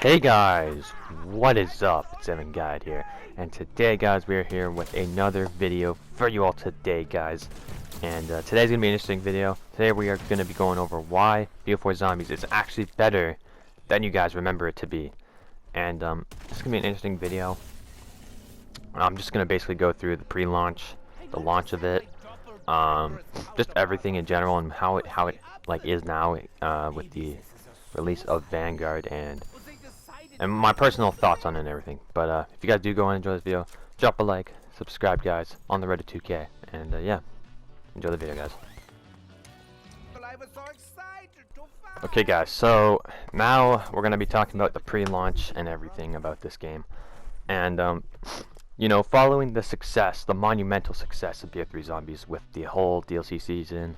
Hey guys, what is up? It's Evan Guide here, and today guys we are here with another video for you all today guys. And today's gonna be an interesting video. Today we are gonna be going over why Bo4 Zombies is actually better than you guys remember it to be. And this is gonna be an interesting video. I'm just gonna basically go through the pre-launch, the launch of it, just everything in general and how it like is now with the release of Vanguard and my personal thoughts on it and everything. But if you guys do go and enjoy this video, drop a like, subscribe guys, on the road to 2K, and yeah, enjoy the video guys. Okay guys, so now we're going to be talking about the pre-launch and everything about this game. And you know, following the success, the monumental success of Bo4 Zombies with the whole DLC season,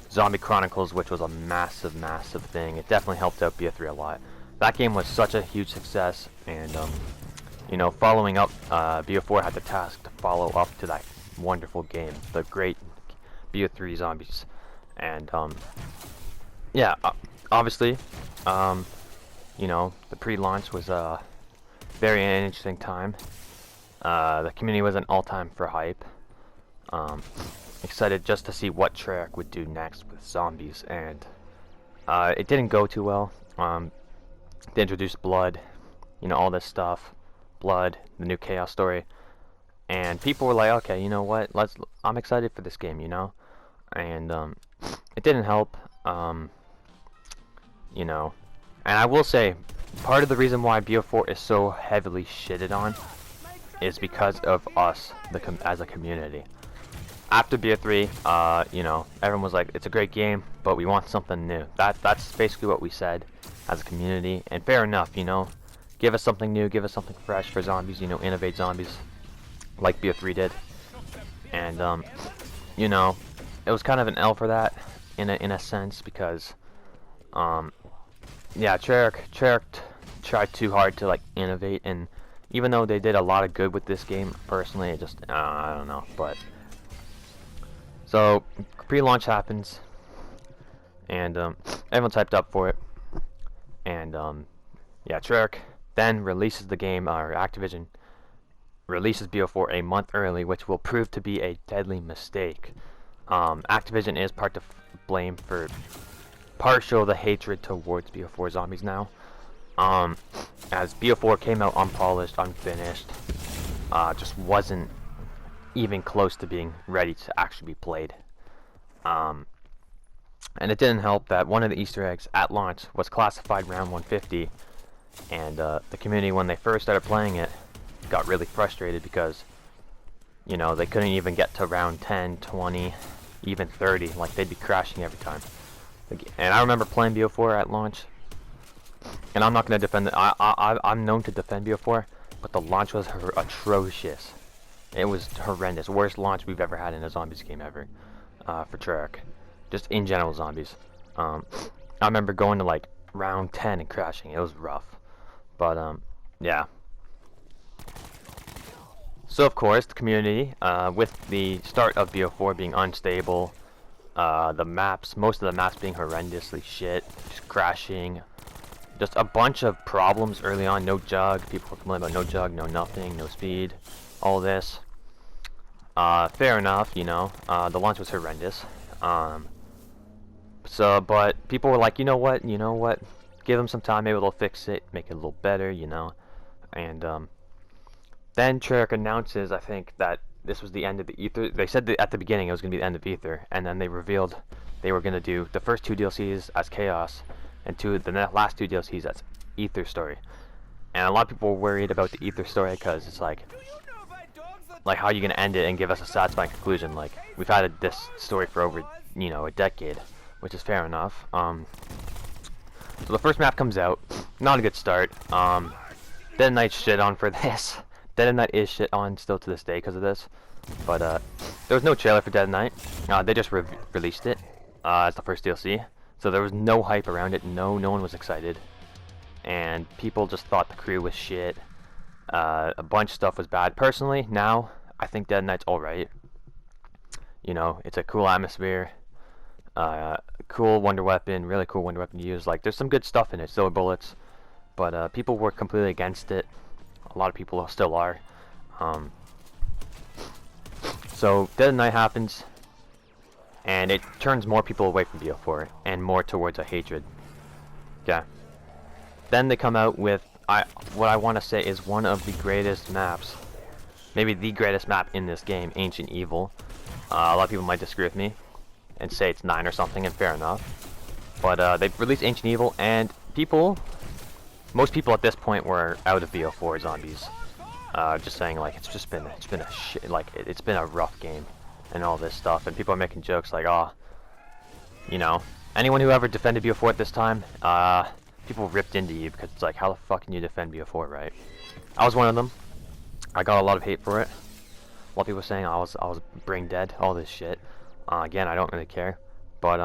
Zombie Chronicles, which was a massive thing, it definitely helped out Bo4 a lot. That game was such a huge success, and you know, following up, Bo4 had the task to follow up to that wonderful game, the great Bo4 Zombies. And yeah, obviously, you know, the pre-launch was a very interesting time. The community was an all-time for hype. Excited just to see what Treyarch would do next with zombies, and it didn't go too well. They introduced blood, you know, all this stuff, blood, the new chaos story, and people were like, okay, you know what, I'm excited for this game, you know. And it didn't help, you know. And I will say, part of the reason why Bo4 is so heavily shitted on is because of us, as a community. After Bo4, you know, everyone was like, it's a great game, but we want something new. That's basically what we said as a community, and fair enough, you know. Give us something new, give us something fresh for zombies, you know, innovate zombies, like Bo4 did. And, you know, it was kind of an L for that, in a sense, because, yeah, Treyarch tried too hard to, like, innovate, and even though they did a lot of good with this game, personally, it just, I don't know, but... So, pre-launch happens, and everyone's hyped up for it, and yeah, Treyarch then releases the game, or Activision releases Bo4 a month early, which will prove to be a deadly mistake. Activision is part to blame for partial the hatred towards Bo4 Zombies now, as Bo4 came out unpolished, unfinished, just wasn't even close to being ready to actually be played. And it didn't help that one of the Easter eggs at launch was classified round 150, and the community, when they first started playing it, got really frustrated because, you know, they couldn't even get to round 10, 20, even 30, like they'd be crashing every time. And I remember playing Bo4 at launch, and I'm not going to defend it. I'm known to defend Bo4, but the launch was atrocious. It was horrendous. Worst launch we've ever had in a zombies game ever, for Treyarch. Just in general zombies. I remember going to like round 10 and crashing. It was rough. But yeah. So of course the community, with the start of Bo4 being unstable, the maps, most of the maps being horrendously shit, just crashing, just a bunch of problems early on. No jug. People were complaining about no jug, no nothing, no speed, all this. Fair enough, you know. The launch was horrendous. But people were like, you know what, give them some time, maybe they'll fix it, make it a little better, you know. And then Treyarch announces, I think, that this was the end of the Ether. They said that at the beginning it was going to be the end of Ether, and then they revealed they were going to do the first 2 DLCs as Chaos, and the last 2 DLCs as Ether Story. And a lot of people were worried about the Ether Story because it's like how are you going to end it and give us a satisfying conclusion? Like, we've had this story for over, you know, a decade, which is fair enough. So the first map comes out, not a good start. Dead Knight's shit on for this. Dead Knight is shit on still to this day because of this. But there was no trailer for Dead Knight. They just released it as the first DLC. So there was no hype around it. No one was excited. And people just thought the crew was shit. A bunch of stuff was bad. Personally, now, I think Dead Knight's alright. You know, it's a cool atmosphere. Cool wonder weapon, really cool wonder weapon to use. Like, there's some good stuff in it. Silver bullets, but people were completely against it. A lot of people still are. So Dead of Night happens, and it turns more people away from BO4 and more towards a hatred. Yeah. Then they come out with what I want to say is one of the greatest maps, maybe the greatest map in this game, Ancient Evil. A lot of people might disagree with me and say it's 9 or something, and fair enough. But they released Ancient Evil, and most people at this point were out of BO4 zombies. Just saying, like, it's been a shit, like, it's been a rough game and all this stuff, and people are making jokes like, oh, you know, anyone who ever defended BO4 at this time, people ripped into you because it's like, how the fuck can you defend BO4, right? I was one of them. I got a lot of hate for it. A lot of people saying I was brain dead, all this shit. Again, I don't really care, but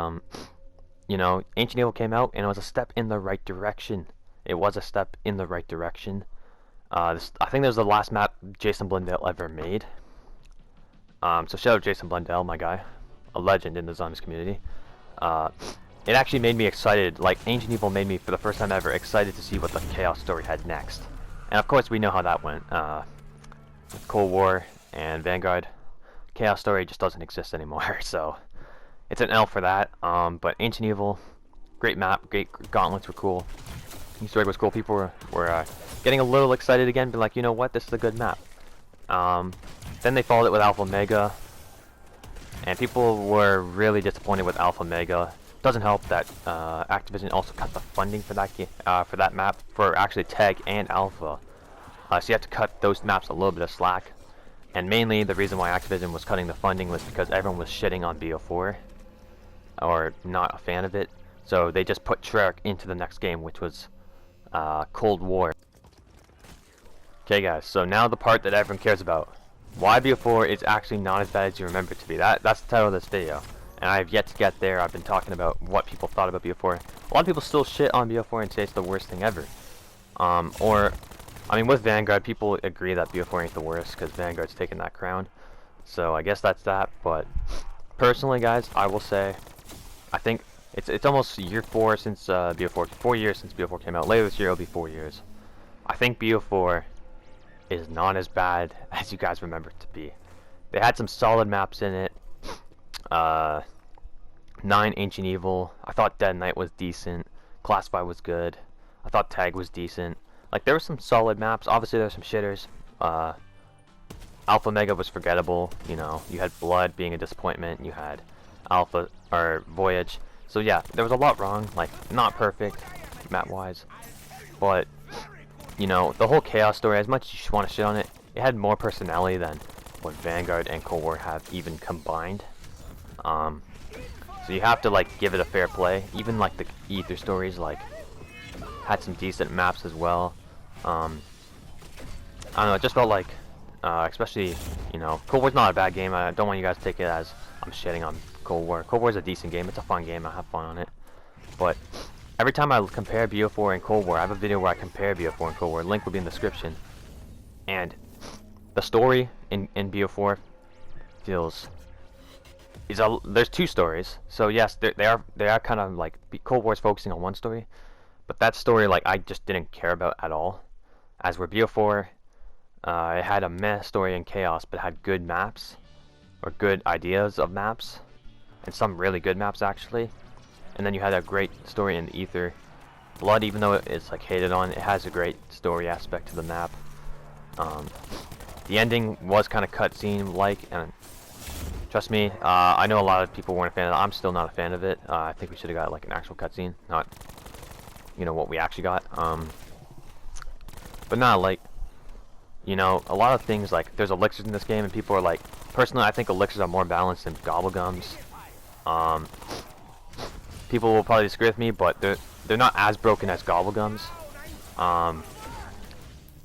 you know, Ancient Evil came out, and it was a step in the right direction. It was a step in the right direction. I think that was the last map Jason Blundell ever made. So shout out Jason Blundell, my guy, a legend in the zombies community. It actually made me excited. Like, Ancient Evil made me, for the first time ever, excited to see what the Chaos story had next. And of course, we know how that went. With Cold War and Vanguard, Chaos story just doesn't exist anymore. So it's an L for that. But Ancient Evil, great map, great gauntlets were cool. Easter egg was cool. People were getting a little excited again, being like, you know what, this is a good map. Then they followed it with Alpha Omega, and people were really disappointed with Alpha Omega. Doesn't help that Activision also cut the funding for that map for actually Tag and Alpha. So you have to cut those maps a little bit of slack. And mainly the reason why Activision was cutting the funding was because everyone was shitting on BO4, or not a fan of it. So they just put Treyarch into the next game, which was Cold War. Okay guys, so now the part that everyone cares about. Why BO4 is actually not as bad as you remember it to be. That's the title of this video. And I have yet to get there. I've been talking about what people thought about BO4. A lot of people still shit on BO4 and say it's the worst thing ever. I mean, with Vanguard, people agree that BO4 ain't the worst because Vanguard's taken that crown. So I guess that's that. But personally, guys, I will say, I think it's almost year 4 since BO4. 4 years since BO4 came out. Later this year, it'll be 4 years. I think BO4 is not as bad as you guys remember it to be. They had some solid maps in it. 9 Ancient Evil. I thought Dead Night was decent. Classified was good. I thought Tag was decent. Like, there were some solid maps. Obviously, there were some shitters. Alpha Omega was forgettable. You know, you had Blood being a disappointment. You had Alpha or Voyage. So yeah, there was a lot wrong. Like, not perfect map-wise, but you know, the whole Chaos story, as much as you just want to shit on it, it had more personality than what Vanguard and Cold War have even combined. So you have to, like, give it a fair play. Even, like, the Ether stories, like, had some decent maps as well. I don't know, it just felt like, especially, you know, Cold War's not a bad game. I don't want you guys to take it as I'm shitting on Cold War. Cold War's a decent game. It's a fun game. I have fun on it. But every time I compare BO4 and Cold War, I have a video where I compare BO4 and Cold War. Link will be in the description. And the story in BO4 feels there's two stories. So yes, they are kind of like, Cold War's focusing on one story, but that story, like, I just didn't care about at all. As where BO4, it had a meh story in Chaos, but had good maps, or good ideas of maps, and some really good maps actually. And then you had a great story in the Ether. Blood, even though it's like hated on, it has a great story aspect to the map. The ending was kind of cutscene like, and trust me, I know a lot of people weren't a fan of it. I'm still not a fan of it. I think we should have got like an actual cutscene, not, you know, what we actually got. But not like, you know, a lot of things, like, there's elixirs in this game, and people are like, personally, I think elixirs are more balanced than gobblegums. People will probably disagree with me, but they're not as broken as gobblegums.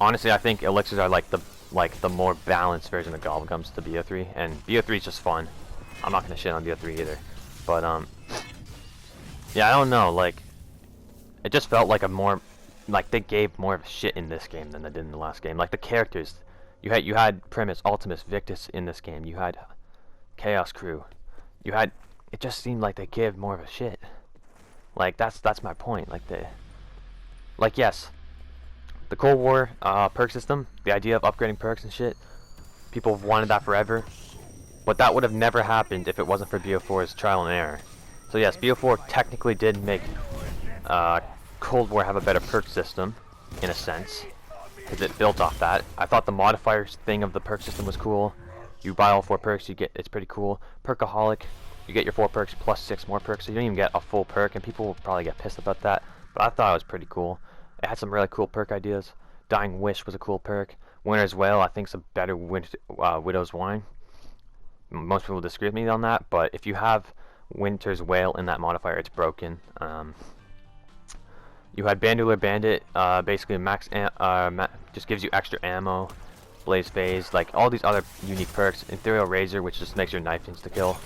Honestly, I think elixirs are like the more balanced version of gobblegums to BO3, and BO3 is just fun. I'm not gonna shit on BO3 either, but yeah, I don't know, like, it just felt like a more, like, they gave more of a shit in this game than they did in the last game. Like, the characters, you had Primus, Ultimus, Victus in this game. You had Chaos Crew. You had, it just seemed like they gave more of a shit. Like, that's my point. Like, yes, The Cold War perk system, the idea of upgrading perks and shit, people have wanted that forever. But that would have never happened if it wasn't for BO4's trial and error. So yes, BO4 technically did make Cold War have a better perk system, in a sense, because it built off that. I thought the modifiers thing of the perk system was cool. You buy all 4 perks, it's pretty cool. Perkaholic, you get your 4 perks plus 6 more perks, so you don't even get a full perk, and people will probably get pissed about that. But I thought it was pretty cool. It had some really cool perk ideas. Dying Wish was a cool perk. Winter's Wail, I think, is a better Widow's Wine. Most people disagree with me on that, but if you have Winter's Wail in that modifier, it's broken. You had Bandular Bandit, basically just gives you extra ammo. Blaze Phase, like all these other unique perks. Ethereal Razor, which just makes your knife insta-kill.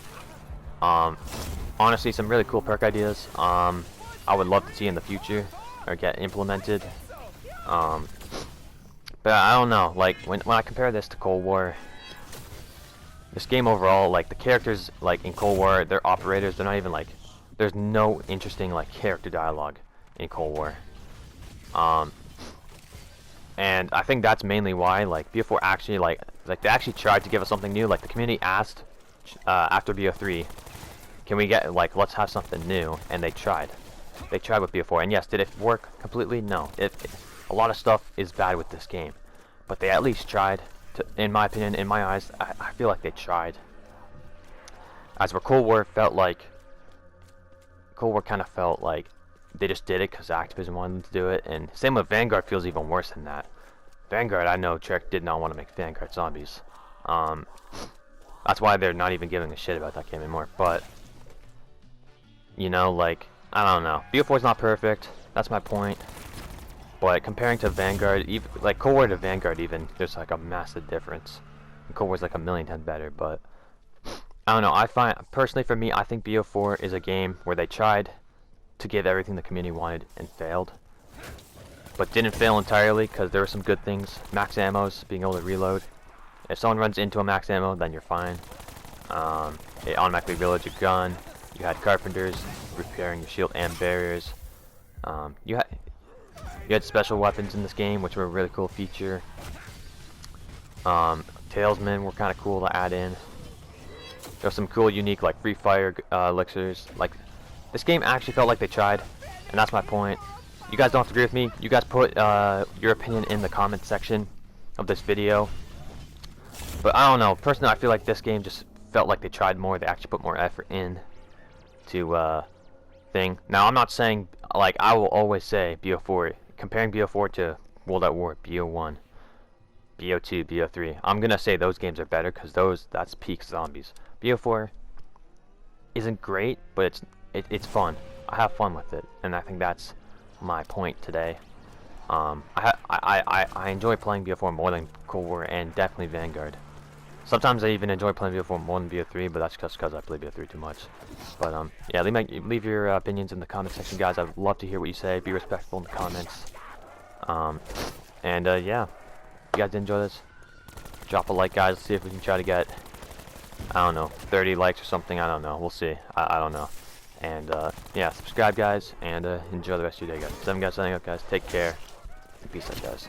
Honestly, some really cool perk ideas. I would love to see in the future or get implemented. But I don't know. Like when I compare this to Cold War, this game overall, like the characters, like in Cold War, they're operators. They're not even like. There's no interesting like character dialogue in Cold War. And I think that's mainly why, like, BO4 actually, like they actually tried to give us something new. Like, the community asked, after BO3, can we get, like, let's have something new, and they tried. They tried with BO4, and yes, did it work completely? No. A lot of stuff is bad with this game, but they at least tried, to, in my opinion, in my eyes, I feel like they tried. As for Cold War, kind of felt like they just did it because Activision wanted them to do it, and same with Vanguard feels even worse than that. Vanguard, I know Trek did not want to make Vanguard zombies. That's why they're not even giving a shit about that game anymore, but, you know, like, I don't know. BO4 is not perfect, that's my point, but comparing to Vanguard, even, like, Cold War to Vanguard even, there's like a massive difference. And Cold War's like a million times better, but, I don't know, personally for me, I think BO4 is a game where they tried to give everything the community wanted and failed, but didn't fail entirely because there were some good things. Max ammos, being able to reload. If someone runs into a max ammo, then you're fine. It automatically reloads your gun. You had carpenters repairing your shield and barriers. You had special weapons in this game, which were a really cool feature. Talesmen were kind of cool to add in. There was some cool, unique, like free fire elixirs. Like, this game actually felt like they tried, and that's my point. You guys don't have to agree with me. You guys put your opinion in the comment section of this video. But I don't know. Personally, I feel like this game just felt like they tried more. They actually put more effort in to thing. Now, I'm not saying, like, I will always say BO4. Comparing BO4 to World at War, BO1, BO2, BO3. I'm gonna say those games are better because that's peak zombies. BO4 isn't great, but it's fun. I have fun with it, and I think that's my point today. I enjoy playing BO4 more than Cold War and definitely Vanguard. Sometimes I even enjoy playing BO4 more than BO3, but that's just because I play BO3 too much. But yeah, leave your opinions in the comment section, guys. I'd love to hear what you say. Be respectful in the comments. Yeah, if you guys did enjoy this, drop a like, guys. Let's see if we can try to get, I don't know, 30 likes or something. I don't know. We'll see. I don't know. And yeah, subscribe, guys, and enjoy the rest of your day, guys. 7 guys signing up, guys. Take care. Peace out, guys.